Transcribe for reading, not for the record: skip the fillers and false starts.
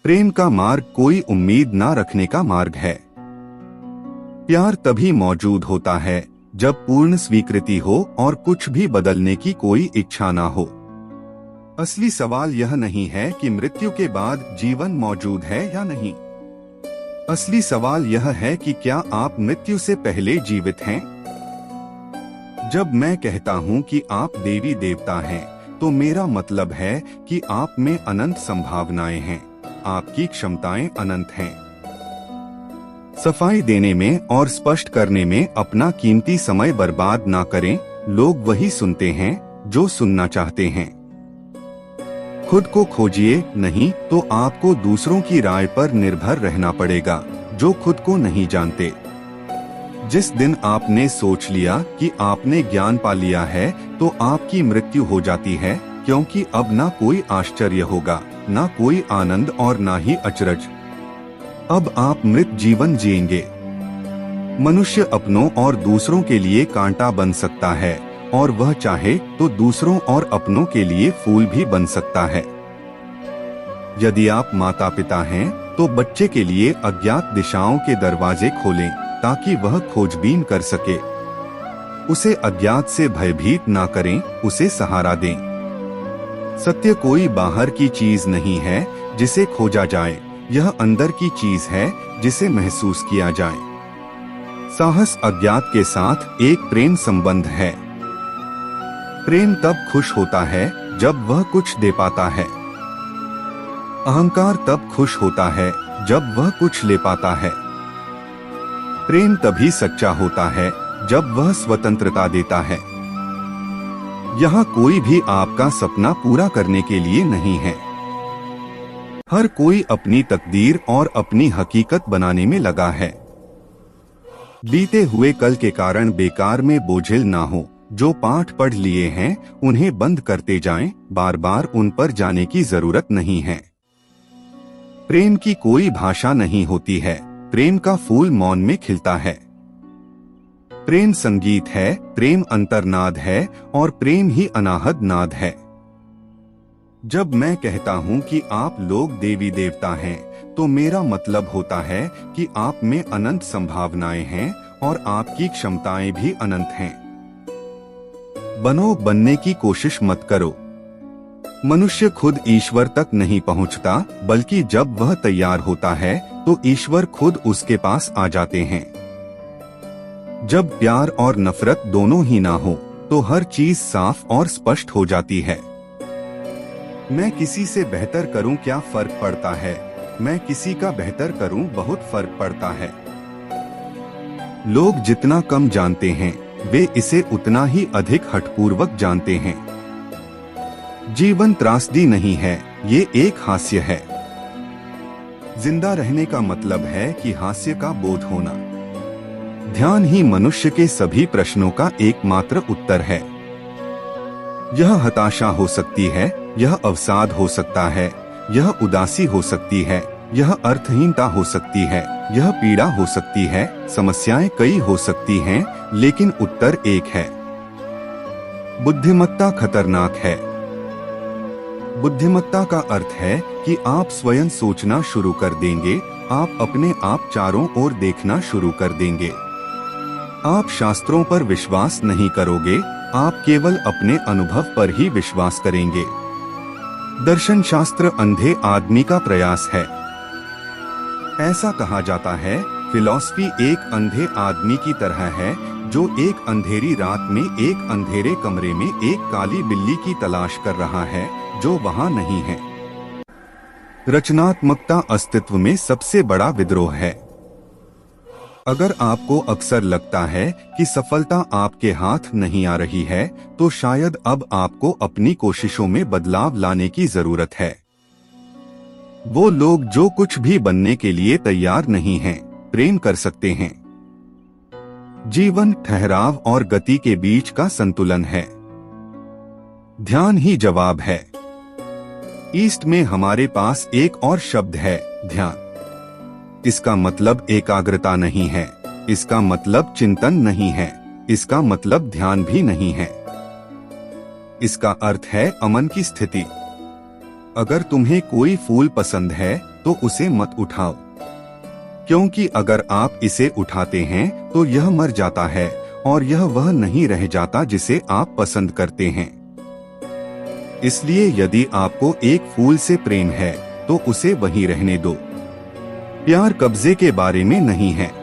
प्रेम का मार्ग कोई उम्मीद ना रखने का मार्ग है। प्यार तभी मौजूद होता है जब पूर्ण स्वीकृति हो और कुछ भी बदलने की कोई इच्छा ना हो। असली सवाल यह नहीं है कि मृत्यु के बाद जीवन मौजूद है या नहीं। असली सवाल यह है कि क्या आप मृत्यु से पहले जीवित हैं? जब मैं कहता हूँ कि आप देवी देवता हैं, तो मेरा मतलब है कि आप में अनंत संभावनाएं हैं, आपकी क्षमताएं अनंत हैं। सफाई देने में और स्पष्ट करने में अपना कीमती समय बर्बाद ना करें। लोग वही सुनते हैं जो सुनना चाहते हैं। खुद को खोजिए, नहीं तो आपको दूसरों की राय पर निर्भर रहना पड़ेगा जो खुद को नहीं जानते। जिस दिन आपने सोच लिया कि आपने ज्ञान पा लिया है, तो आपकी मृत्यु हो जाती है, क्योंकि अब ना कोई आश्चर्य होगा, ना कोई आनंद और ना ही अचरज। अब आप मृत जीवन जिएंगे। मनुष्य अपनों और दूसरों के लिए कांटा बन सकता है, और वह चाहे तो दूसरों और अपनों के लिए फूल भी बन सकता है। यदि आप माता पिता हैं, तो बच्चे के लिए अज्ञात दिशाओं के दरवाजे खोलें ताकि वह खोजबीन कर सके। उसे अज्ञात से भयभीत ना करें, उसे सहारा दें। सत्य कोई बाहर की चीज नहीं है जिसे खोजा जाए, यह अंदर की चीज है जिसे महसूस किया जाए। साहस अज्ञात के साथ एक प्रेम संबंध है। प्रेम तब खुश होता है जब वह कुछ दे पाता है। अहंकार तब खुश होता है जब वह कुछ ले पाता है। प्रेम तभी सच्चा होता है जब वह स्वतंत्रता देता है। यहाँ कोई भी आपका सपना पूरा करने के लिए नहीं है। हर कोई अपनी तकदीर और अपनी हकीकत बनाने में लगा है। बीते हुए कल के कारण बेकार में बोझिल ना हो। जो पाठ पढ़ लिए हैं उन्हें बंद करते जाएं, बार बार उन पर जाने की जरूरत नहीं है। प्रेम की कोई भाषा नहीं होती है, प्रेम का फूल मौन में खिलता है। प्रेम संगीत है, प्रेम अंतर्नाद है और प्रेम ही अनाहद नाद है। जब मैं कहता हूँ कि आप लोग देवी देवता हैं, तो मेरा मतलब होता है कि आप में अनंत संभावनाएं हैं और आपकी क्षमताएं भी अनंत हैं। बनने की कोशिश मत करो। मनुष्य खुद ईश्वर तक नहीं पहुंचता, बल्कि जब वह तैयार होता है तो ईश्वर खुद उसके पास आ जाते हैं। जब प्यार और नफरत दोनों ही ना हो, तो हर चीज साफ और स्पष्ट हो जाती है। मैं किसी से बेहतर करूं, क्या फर्क पड़ता है? मैं किसी का बेहतर करूं, बहुत फर्क पड़ता है। लोग जितना कम जानते हैं, वे इसे उतना ही अधिक हठपूर्वक जानते हैं। जीवन त्रासदी नहीं है, ये एक हास्य है। जिंदा रहने का मतलब है कि हास्य का बोध होना। ध्यान ही मनुष्य के सभी प्रश्नों का एकमात्र उत्तर है। यह हताशा हो सकती है, यह अवसाद हो सकता है, यह उदासी हो सकती है, यह अर्थहीनता हो सकती है, यह पीड़ा हो सकती है, समस्याएं कई हो सकती हैं, लेकिन उत्तर एक है। बुद्धिमत्ता खतरनाक है। बुद्धिमत्ता का अर्थ है कि आप स्वयं सोचना शुरू कर देंगे, आप अपने आप चारों ओर देखना शुरू कर देंगे। आप शास्त्रों पर विश्वास नहीं करोगे, आप केवल अपने अनुभव पर ही विश्वास करेंगे। दर्शन शास्त्र अंधे आदमी का प्रयास है। ऐसा कहा जाता है, फिलॉसफी एक अंधे आदमी की तरह है जो एक अंधेरी रात में एक अंधेरे कमरे में एक काली बिल्ली की तलाश कर रहा है जो वहां नहीं है। रचनात्मकता अस्तित्व में सबसे बड़ा विद्रोह है। अगर आपको अक्सर लगता है कि सफलता आपके हाथ नहीं आ रही है, तो शायद अब आपको अपनी कोशिशों में बदलाव लाने की जरूरत है। वो लोग जो कुछ भी बनने के लिए तैयार नहीं हैं, प्रेम कर सकते हैं। जीवन ठहराव और गति के बीच का संतुलन है। ध्यान ही जवाब है। ईस्ट में हमारे पास एक और शब्द है, ध्यान। इसका मतलब एकाग्रता नहीं है, इसका मतलब चिंतन नहीं है, इसका मतलब ध्यान भी नहीं है। इसका अर्थ है अमन की स्थिति। अगर तुम्हें कोई फूल पसंद है, तो उसे मत उठाओ, क्योंकि अगर आप इसे उठाते हैं तो यह मर जाता है और यह वह नहीं रह जाता जिसे आप पसंद करते हैं। इसलिए यदि आपको एक फूल से प्रेम है तो उसे वहीं रहने दो। प्यार कब्जे के बारे में नहीं है।